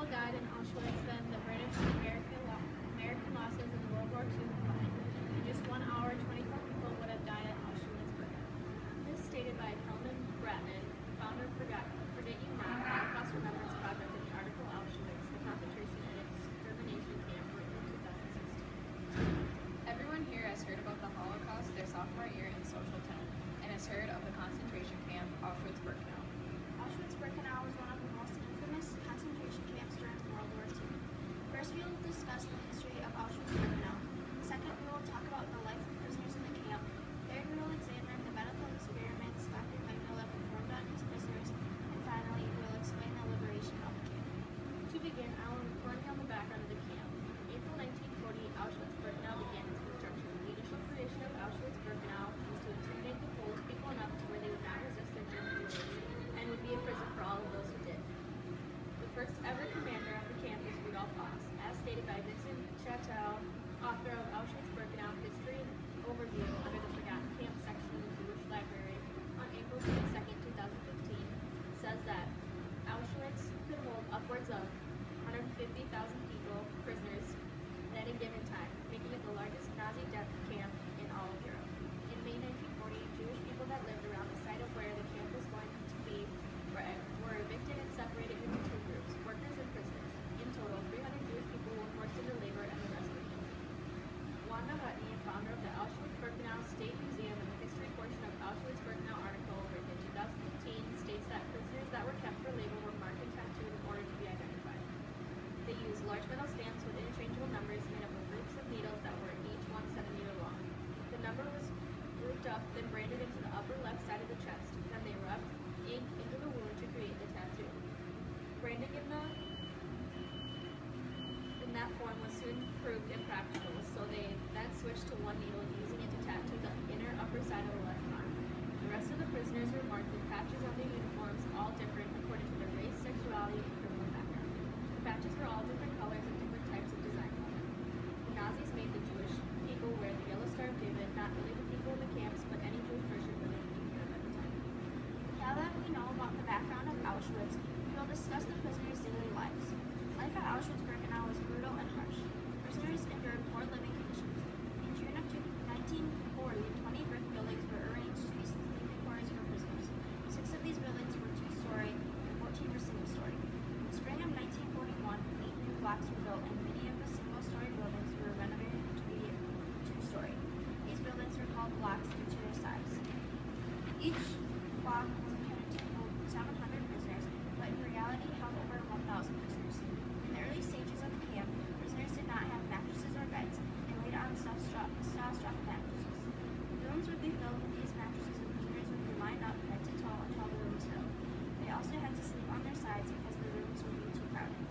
died in Auschwitz than the British and American losses in World War II combined. In just 1 hour, 24 people would have died at Auschwitz-Birkenau. This is stated by Helmut Bratman, founder of Forget You Not, Holocaust Remembrance Project in the article Auschwitz, the Concentration and Extermination Camp, written in 2016. Everyone here has heard about the Holocaust their sophomore year in social tone, and has heard of the concentration camp Auschwitz-Birkenau. Auschwitz-Birkenau was one of the most infamous concentration camps during World War II. First, we will discuss the history of Auschwitz-Birkenau. Second, we will talk about the life of prisoners in the camp. Third, we will examine the medical experiments Dr. Mengele performed on his prisoners. And finally, we will explain the liberation of the camp. To begin, I will report on the background of the camp. In April 1940, Auschwitz-Birkenau began its construction. The initial creation of Auschwitz-Birkenau was to intimidate the Polish people enough to where they would not resist their German rulers and would be a prison for all of those who did. The first ever commander of the camp was Rudolf Haas, as stated by Vincent Chattel, author of Auschwitz-Birkenau History and Overview under the Forgotten Camp section of the Jewish Library on April 22, 2015, says that Auschwitz could hold upwards of 150,000 people, prisoners, at any given time, making it the largest Nazi death camp in all of Europe. In May 1940, Jewish people that lived around the site of where the camp was going to be were evicted and separated into two groups, workers and prisoners. In total, 300 Jewish people were forced into labor and the rest were killed. Wanda Hutney, founder of the Auschwitz-Birkenau State Museum and the history portion of Auschwitz-Birkenau article written in 2015, states that prisoners that were kept for labor were marked and tattooed in order to be identified. They used large metal stamps with interchangeable numbers made up of groups of needles that were each 1 centimeter long. The number was grouped up, then branded into the upper left side of the chest. Then they rubbed ink into the wound to create the tattoo. Branding in that form was soon proved impractical, so they then switched to one needle, using it to tattoo the inner upper side of the left arm. The rest of the prisoners were marked with patches on their uniforms, all different according to their race, sexuality, and criminal background. The patches were all different colors and different types of design on them. The Nazis made the Jewish people wear the yellow Star of David, not only the people in the camps, but any Jewish person living in Europe at the time. Now that we know about the background of Auschwitz, we will discuss the prisoners' daily lives. Life at Auschwitz-Birkenau was brutal and harsh. Prisoners endured poor living conditions. In June of 1940, 20 brick buildings were arranged to be sleeping quarters for prisoners. 6 of these buildings were two-story and 14 were single-story. In the spring of 1941, 8 new blocks were built, and many of the single-story buildings were renovated to be two-story. These buildings were called blocks due to their size. Each block was intended to hold 700 prisoners, but in reality held over 1,000 prisoners. In the early stages of the camp, prisoners did not have mattresses or beds and laid on soft straw mattresses. Rooms would be filled with these mattresses and prisoners would be lined up head to toe until the room was filled. They also had to sleep on their sides because the rooms would be too crowded.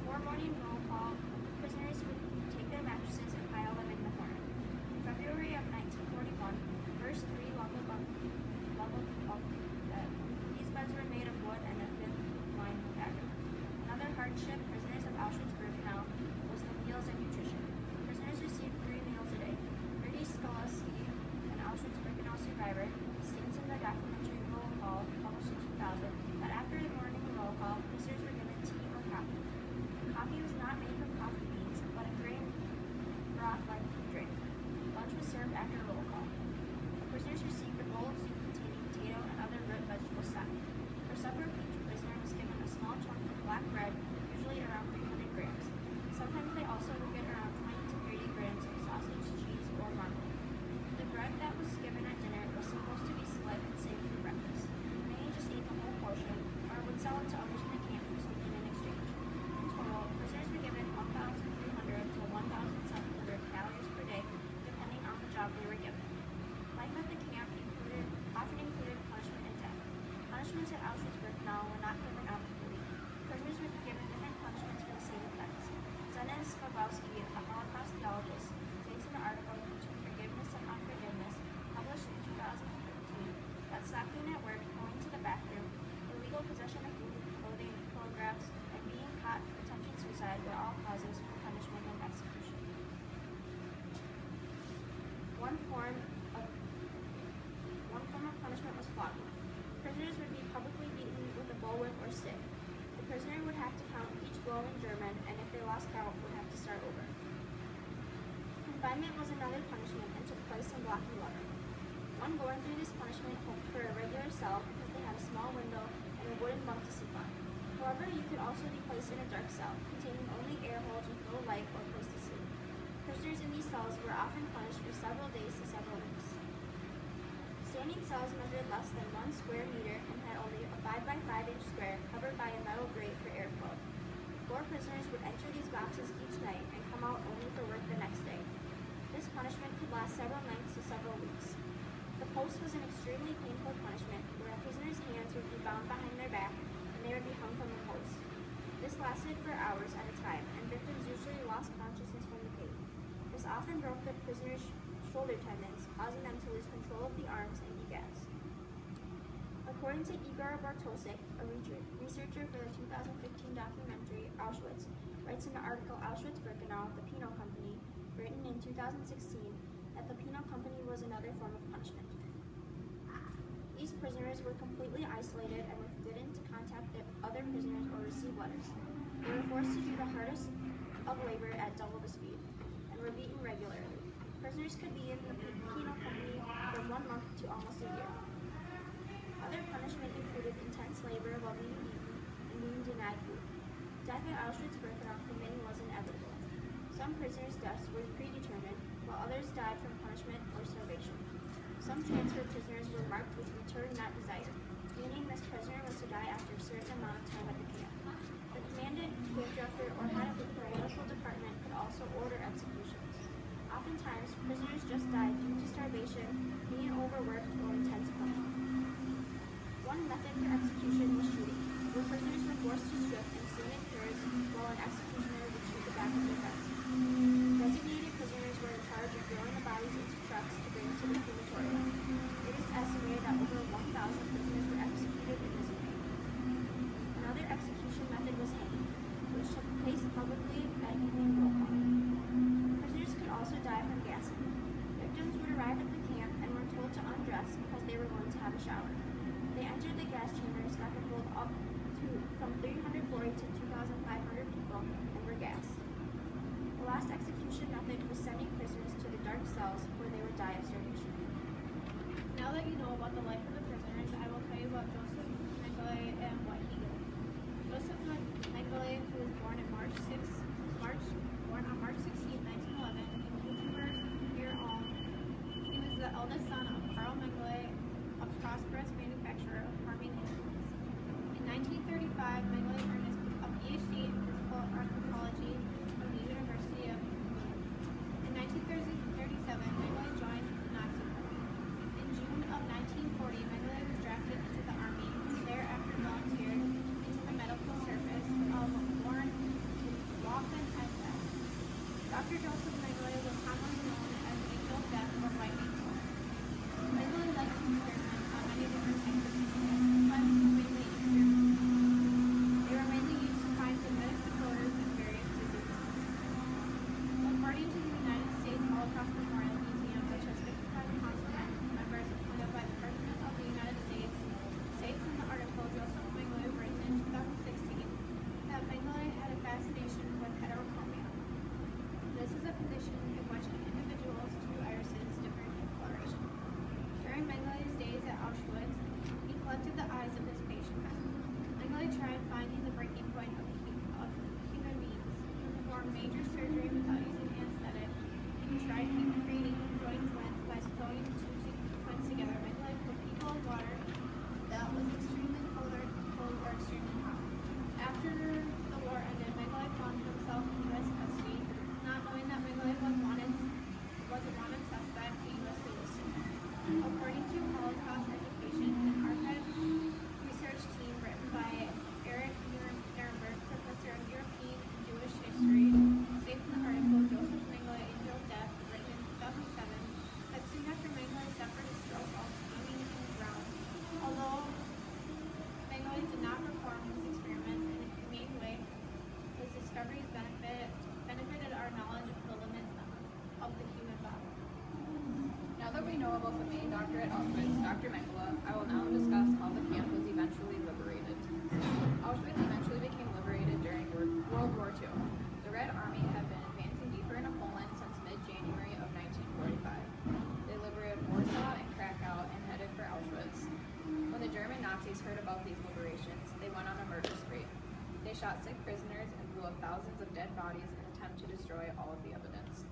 Before morning roll call, prisoners would take their mattresses and pile them in the corner. In February of 1941, the first 3 lumber bunk beds. These beds were made of wood and a fifth lined with fabric. Another hardship prisoners of Auschwitz-Birkenau was the meals and nutrition. Prisoners received 3 meals a day. Rudy Skolaski, an Auschwitz-Birkenau survivor, states in the documentary Roll Call, published in 2000, that after the morning roll call, prisoners were given tea or coffee. Coffee was not made from coffee beans, but a grain broth-like drink. Lunch was served after roll call. Prisoners received a bowl of soup containing potato and other root vegetable stock. For supper, each prisoner was given a small chunk of black bread, usually around 300 grams. Sometimes they also would get around 20 to 30 grams of sausage, cheese, or marmalade. The bread that was given at dinner was supposed to be split and saved for breakfast. Many just ate the whole portion, or would sell it to others in the camp for something in exchange. In total, prisoners were given 1,300 to 1,700 calories per day, depending on the job they were given. Life at the camp often included punishment and death. Punishments at Auschwitz-Birkenau were not given out equally. Prisoners would be given different punishments for the same offense. Zenon Skarbowski, a Holocaust theologist, states in the article Between Forgiveness and Unforgiveness, published in 2015, that slacking at work, going to the bathroom, illegal possession of food, clothing, photographs, and being caught attempting suicide were all causes for punishment and execution. One form of punishment was flogging. Prisoners would be publicly beaten with a bullwhip or stick. The prisoner would have to count each blow One going through this punishment hoped for a regular cell because they had a small window and a wooden bunk to sleep on. However, you could also be placed in a dark cell, containing only air holes with no light or place to sleep. Prisoners in these cells were often punished for several days to several weeks. Standing cells measured less than 1 square meter and had only a 5 by 5 inch square covered by a metal grate for airflow. 4 prisoners would enter these boxes each night and come out only for work the next day. This punishment could last several nights to several weeks. The post was an extremely painful punishment where a prisoner's hands would be bound behind their back and they would be hung from the post. This lasted for hours at a time, and victims usually lost consciousness from the pain. This often broke the prisoner's shoulder tendons, causing them to lose control of the arms and be gassed. According to Igor Bartosik, a researcher for the 2015 documentary Auschwitz, writes in the article Auschwitz-Birkenau, the Penal Company, written in 2016, that the Penal Company was another form of punishment. These prisoners were completely isolated and were forbidden to contact other prisoners or receive letters. They were forced to do the hardest of labor at double the speed, and were beaten regularly. Prisoners could be in the Penal Company from 1 month to almost a year. Other punishment included intense labor while being beaten and being denied food. Death at Auschwitz-Birkenau for many was inevitable. Some prisoners' deaths were predetermined, while others died from punishment or starvation. Some transfer prisoners were marked with return not desired, meaning this prisoner was to die after a certain amount of time at the camp. The commandant, camp director, or head of the medical department could also order executions. Oftentimes, prisoners just died due to starvation, being overworked, or intense punishment. One method for execution was shooting, where prisoners were forced to strip and stand in pairs while an executioner would shoot the back of their heads. Designated prisoners were in charge of throwing the bodies into trucks to bring to the crematorium. It is estimated that over 1,000 prisoners were executed in this way. Another execution method was hanging, which took place publicly at evening roll call. Prisoners could also die from gassing. Victims would arrive at the camp and were told to undress because they were going to have a shower. They entered the gas chambers that could hold up to from 340 to 2,500 people and were gassed. The last execution method was sending prisoners to the dark cells where they would die of starvation. Now that you know about the life of the prisoners, I will tell you about Joseph Mengele and what he did. Joseph Mengele, who was born on March 16, 1911, in Gutenberg, near Ulm. He was the eldest son of Karl Mengele, a prosperous manufacturer of farming implements. In 1935, Mengele earned a PhD in physical anthropology from the University of Munich. In 1937, Mengele joined the Nazi Party. In June of 1940, Mengele was drafted into the army and thereafter volunteered into the medical service of Waffen-SS. Dr. Joseph Mengele was commonly known as Angel of Death or Lightning Bolt. Mengele liked to experiment on many different types of people, but mainly experiments. They were mainly used to find genetic disorders and various diseases. According to the United States Holocaust Memorial Museum, which has 55 council members appointed by the President of the United States, states in the article Joseph Mengele written in 2016 that Mengele had a fascination with heterochromia. This is a condition in which an individual's two irises differ in coloration. During Mengele's days at Auschwitz, he collected the eyes of his patients. Mengele tried finding the breaking point of human beings. He performed major surgery without using anesthetic. He tried creating joint twins by sewing two twins together. Mengele put people in water that was extremely cold or extremely hot. After the war ended, Mengele found himself in U.S. custody. Not knowing that Mengele was a wanted suspect, he was released. According to Holocaust Education, an archive research team written by Eric Nuremberg, professor of European and Jewish history, states in the article Joseph Mengele, Angel of Death, written in 2007, that soon after Mengele suffered a stroke while swimming in the ground. Although Mengele did not perform his experiments in a humane way, his discoveries benefited our knowledge of the limits of the human body. Now that we know about the main doctor at Auschwitz, Dr. Mengele, I will now discuss how the camp was eventually liberated. Auschwitz eventually became liberated during World War II. The Red Army had been advancing deeper into Poland since mid-January of 1945. They liberated Warsaw and Krakow Nazis heard about these liberations, they went on a murder spree. They shot sick prisoners and blew up thousands of dead bodies in an attempt to destroy all of the evidence.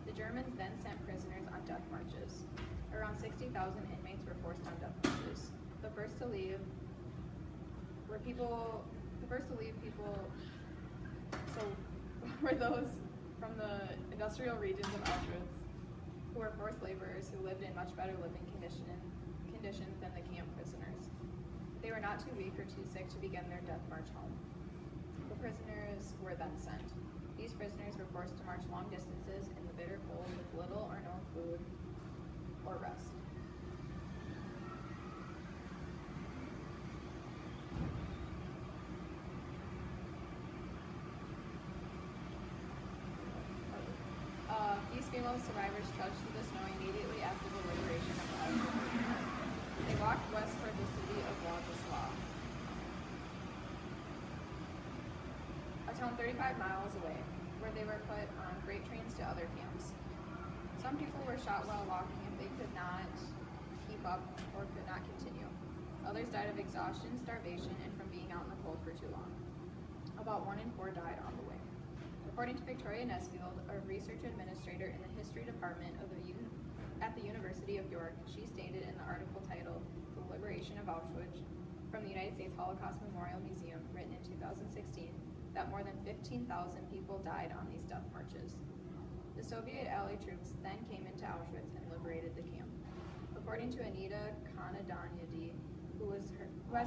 The Germans then sent prisoners on death marches. Around 60,000 inmates were forced on death marches. The first to leave were those from the industrial regions of Auschwitz, who were forced laborers who lived in much better living conditions than the camp prisoners. They were not too weak or too sick to begin their death march home. The prisoners were then sent. These prisoners were forced to march long distances in the bitter cold with little or no food or rest. These female survivors trudged through the snow immediately after the liberation of Auschwitz. They walked west toward the city of Władysław, a town 35 miles away, where they were put on freight trains to other camps. Some people were shot while walking if they could not keep up or could not continue. Others died of exhaustion, starvation, and from being out in the cold for too long. About 1 in 4 died on the way. According to Victoria Nesfield, a research administrator in the history department at the University of York, she stated in the article titled "The Liberation of Auschwitz" from the United States Holocaust Memorial Museum, written in 2016, that more than 15,000 people died on these death marches. The Soviet Allied troops then came into Auschwitz and liberated the camp. According to Anita Kanadanyadi, who has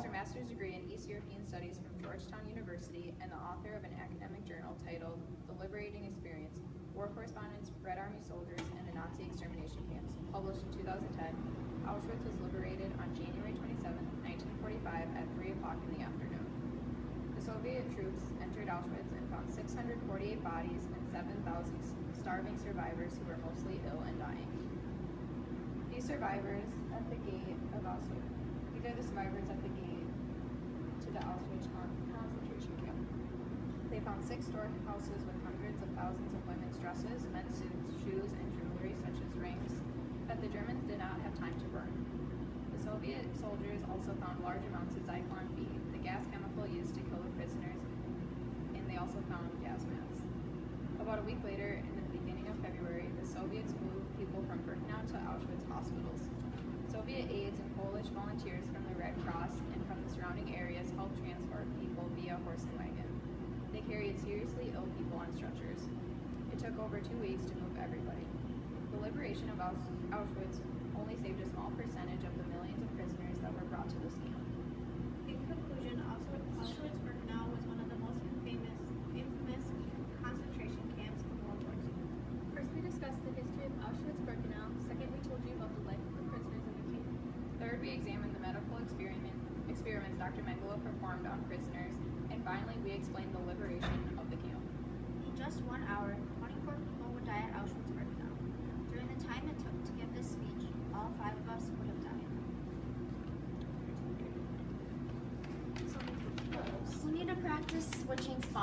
her master's degree in East European Studies from Georgetown University and the author of an academic journal titled The Liberating Experience, War Correspondence, Red Army Soldiers, and the Nazi Extermination Camps, published in 2010, Auschwitz was liberated on January 27, 1945 at 3 o'clock in the afternoon. The Soviet troops entered Auschwitz and found 648 bodies and 7,000 starving survivors who were mostly ill and dying. These are the survivors at the gate to the Auschwitz concentration camp. They found 6 storehouses with hundreds of thousands of women's dresses, men's suits, shoes, and jewelry such as rings that the Germans did not have time to burn. The Soviet soldiers also found large amounts of Zyklon B, the gas chemical used to kill the prisoners, and they also found gas masks. About a week later, in the beginning of February, the Soviets moved people from Birkenau to Auschwitz hospitals. Soviet aides and Polish volunteers from the Red Cross and from the surrounding areas helped transport people via horse and wagon. They carried seriously ill people on stretchers. It took over 2 weeks to move everybody. The liberation of Auschwitz only saved a small percentage of the millions of prisoners that were brought to this camp. In conclusion, Auschwitz-Birkenau was one of the most infamous concentration camps of World War II. First, we discussed the history of Auschwitz-Birkenau. Second, we told you about the life of the prisoners in the camp. Third, we examined the medical experiments Dr. Mengele performed on prisoners. And finally, we explained the liberation of the camp. In just 1 hour, 24 people would die at Auschwitz-Birkenau. During the time it took to give this speech, all 5 of us would have died. We need to practice switching spots.